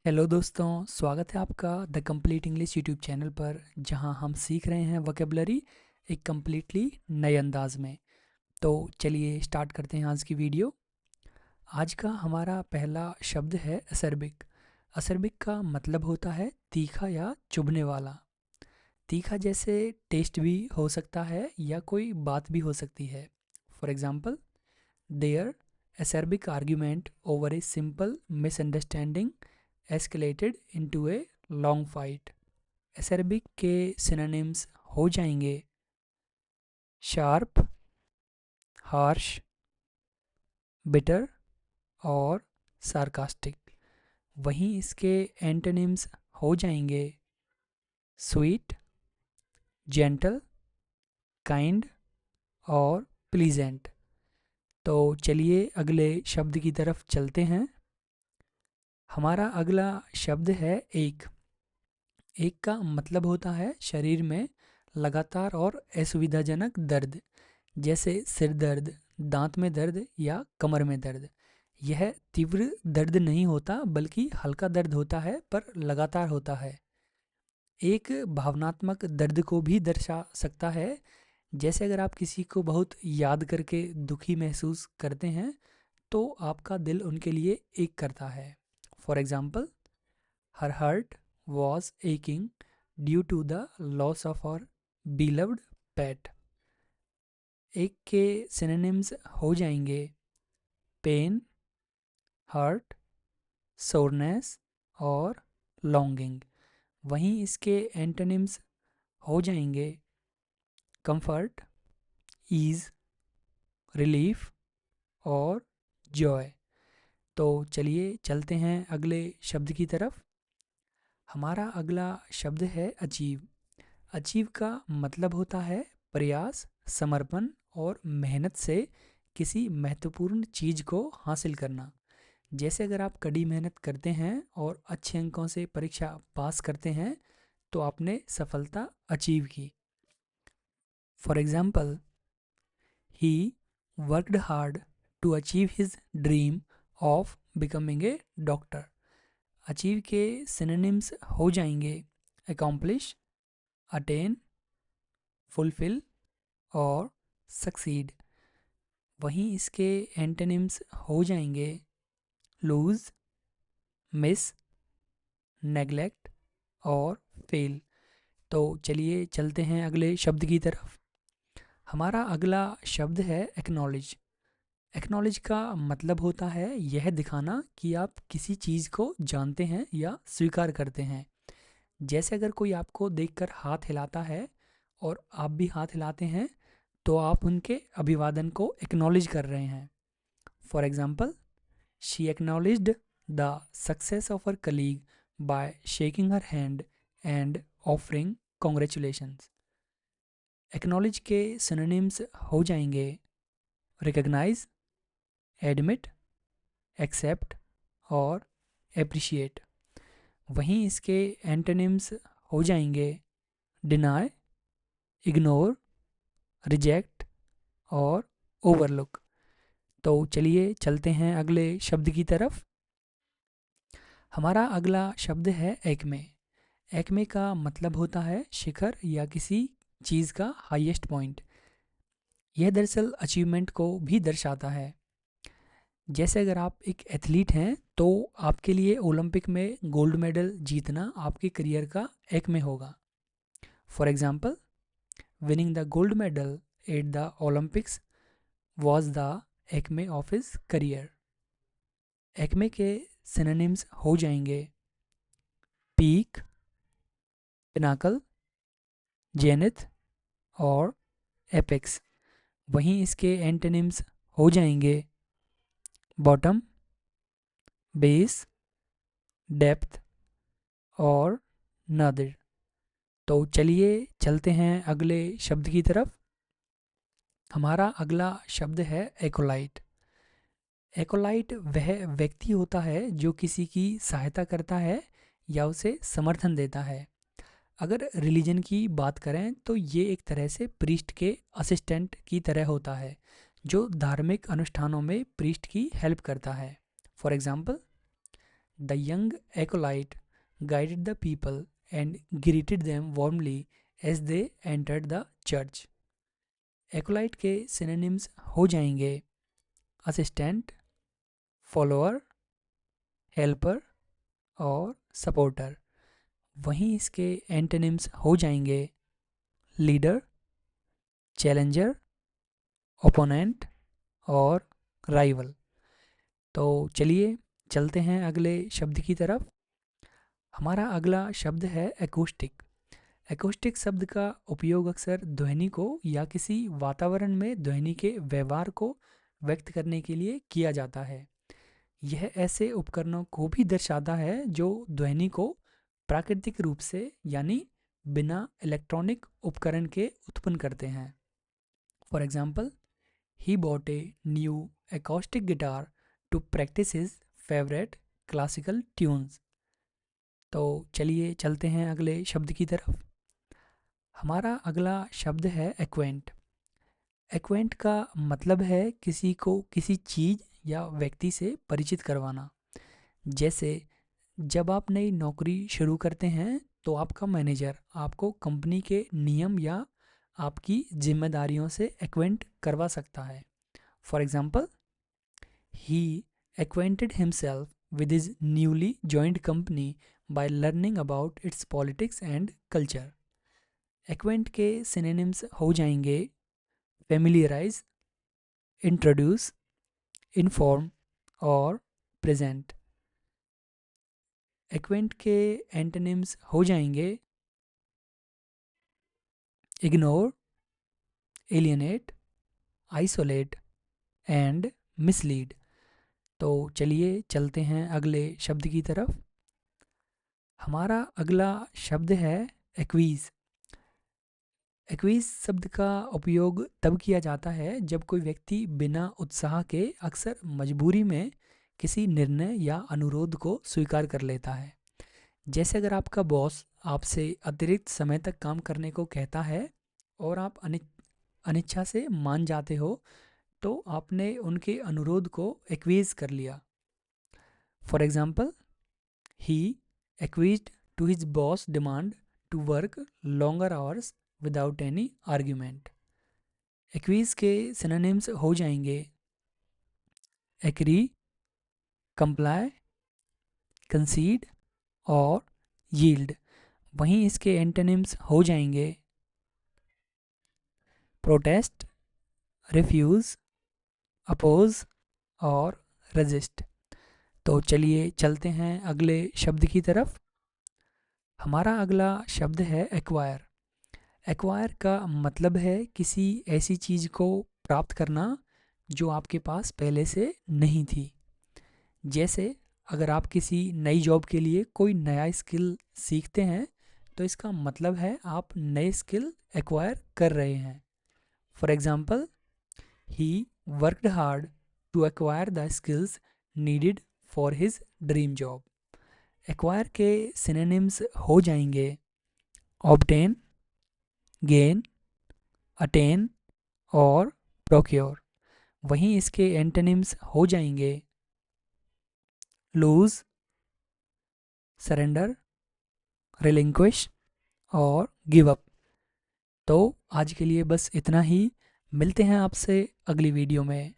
Hello दोस्तों, स्वागत है आपका the complete English YouTube channel पर, जहां हम सीख रहे हैं वोकेबलरी एक कम्प्लीटली नए अंदाज में। तो चलिए स्टार्ट करते हैं आज की वीडियो। आज का हमारा पहला शब्द है असरबिक। असरबिक का मतलब होता है तीखा या चुभने वाला। तीखा जैसे टेस्ट भी हो सकता है या कोई बात भी हो सकती है। For example, there acerbic argument over a simple misunderstanding escalated into a long fight। एसरबिक के सिनोनिम्स हो जाएंगे शार्प, हार्श, बिटर और सार्कास्टिक। वहीं इसके एंटोनिम्स हो जाएंगे स्वीट, जेंटल, काइंड और प्लीजेंट। तो चलिए अगले शब्द की तरफ चलते हैं। हमारा अगला शब्द है एक। एक का मतलब होता है शरीर में लगातार और असुविधाजनक दर्द, जैसे सिर दर्द, दांत में दर्द या कमर में दर्द। यह तीव्र दर्द नहीं होता बल्कि हल्का दर्द होता है पर लगातार होता है। एक भावनात्मक दर्द को भी दर्शा सकता है, जैसे अगर आप किसी को बहुत याद करके दुखी महसूस करते हैं तो आपका दिल उनके लिए एक करता है। For example, her heart was aching due to the loss of our beloved pet. एक के सिनोनिम्स हो जाएंगे पेन, हर्ट, सोरनेस और लॉन्गिंग। वहीं इसके एंटोनिम्स हो जाएंगे कंफर्ट, ईज, रिलीफ और जॉय। तो चलिए चलते हैं अगले शब्द की तरफ। हमारा अगला शब्द है अचीव। अचीव का मतलब होता है प्रयास, समर्पण और मेहनत से किसी महत्वपूर्ण चीज़ को हासिल करना। जैसे अगर आप कड़ी मेहनत करते हैं और अच्छे अंकों से परीक्षा पास करते हैं तो आपने सफलता अचीव की। For example, he worked hard to achieve his dream of becoming a doctor. Achieve के सिनोनिम्स हो जाएंगे अकॉम्प्लिश, अटेन, फुलफिल और सक्सीड। वहीं इसके एंटोनिम्स हो जाएंगे लूज, मिस, नेग्लेक्ट और फेल। तो चलिए चलते हैं अगले शब्द की तरफ। हमारा अगला शब्द है एक्नॉलेज। एक्नॉलेज का मतलब होता है यह दिखाना कि आप किसी चीज़ को जानते हैं या स्वीकार करते हैं। जैसे अगर कोई आपको देखकर हाथ हिलाता है और आप भी हाथ हिलाते हैं तो आप उनके अभिवादन को एक्नॉलेज कर रहे हैं। For example, she acknowledged the success of her colleague by shaking her hand and offering congratulations. Acknowledge के सिनोनिम्स हो जाएंगे रिकग्नाइज, एडमिट, एक्सेप्ट और एप्रिशिएट। वहीं इसके एंटोनिम्स हो जाएंगे डिनाई, इग्नोर, रिजेक्ट और ओवरलुक। तो चलिए चलते हैं अगले शब्द की तरफ। हमारा अगला शब्द है एकमे। एकमे का मतलब होता है शिखर या किसी चीज़ का हाईएस्ट पॉइंट। यह दरअसल अचीवमेंट को भी दर्शाता है। जैसे अगर आप एक एथलीट हैं तो आपके लिए ओलंपिक में गोल्ड मेडल जीतना आपके करियर का एकमे होगा। For example, winning the gold medal at the Olympics was the एकमे ऑफ हिज करियर। एकमे के सिनोनिम्स हो जाएंगे पीक, पिनाकल, जेनिथ और एपेक्स। वहीं इसके एंटोनिम्स हो जाएंगे बॉटम, बेस, डेप्थ और नादिर। तो चलिए चलते हैं अगले शब्द की तरफ। हमारा अगला शब्द है एकोलाइट। एकोलाइट वह व्यक्ति होता है जो किसी की सहायता करता है या उसे समर्थन देता है। अगर रिलीजन की बात करें तो ये एक तरह से प्रीस्ट के असिस्टेंट की तरह होता है जो धार्मिक अनुष्ठानों में प्रीस्ट की हेल्प करता है। For example, the young acolyte guided the people and greeted them warmly as they entered the church. acolyte के synonyms हो जाएंगे असिस्टेंट, फॉलोअर, हेल्पर और सपोर्टर। वहीं इसके एंटोनिम्स हो जाएंगे लीडर, चैलेंजर, ओपोनेंट और राइवल। तो चलिए चलते हैं अगले शब्द की तरफ। हमारा अगला शब्द है एकॉस्टिक। एकॉस्टिक शब्द का उपयोग अक्सर ध्वनि को या किसी वातावरण में ध्वनि के व्यवहार को व्यक्त करने के लिए किया जाता है। यह ऐसे उपकरणों को भी दर्शाता है जो ध्वनि को प्राकृतिक रूप से यानी बिना इलेक्ट्रॉनिक उपकरण के उत्पन्न करते हैं। For example, he bought a new acoustic guitar to practise his favourite classical tunes. तो चलिए चलते हैं अगले शब्द की तरफ। हमारा अगला शब्द है एक्वेंट। एक्वेंट का मतलब है किसी को किसी चीज़ या व्यक्ति से परिचित करवाना। जैसे जब आप नई नौकरी शुरू करते हैं तो आपका मैनेजर आपको कंपनी के नियम या आपकी जिम्मेदारियों से एक्वेंट करवा सकता है। For example, he acquainted himself with his newly joined company by learning about its politics and culture. acquaint के synonyms हो जाएंगे familiarize, introduce, inform और present. acquaint के antonyms हो जाएंगे ignore, alienate, isolate and mislead. तो चलिए चलते हैं अगले शब्द की तरफ। हमारा अगला शब्द है एक्वीज। एक्वीज शब्द का उपयोग तब किया जाता है जब कोई व्यक्ति बिना उत्साह के अक्सर मजबूरी में किसी निर्णय या अनुरोध को स्वीकार कर लेता है। जैसे अगर आपका बॉस आपसे अतिरिक्त समय तक काम करने को कहता है और आप अनिच्छा से मान जाते हो तो आपने उनके अनुरोध को एक्वीज कर लिया। For example, he acquiesced to his boss' demand to work longer hours without any argument. acquiesce के synonyms हो जाएंगे agree, comply, concede और yield। वहीं इसके antonyms हो जाएंगे protest, refuse, oppose और resist। तो चलिए चलते हैं अगले शब्द की तरफ। हमारा अगला शब्द है एक्वायर। एक्वायर का मतलब है किसी ऐसी चीज़ को प्राप्त करना जो आपके पास पहले से नहीं थी। जैसे अगर आप किसी नई जॉब के लिए कोई नया स्किल सीखते हैं तो इसका मतलब है आप नए स्किल एक्वायर कर रहे हैं। For example, he worked hard to acquire the skills needed for his dream job. Acquire के सिनोनिम्स हो जाएंगे ऑब्टेन, गेन, अटेन और प्रोक्योर। वहीं इसके एंटोनिम्स हो जाएंगे लूज, सरेंडर, रिलिंक्विश और गिव अप। तो आज के लिए बस इतना ही। मिलते हैं आपसे अगली वीडियो में।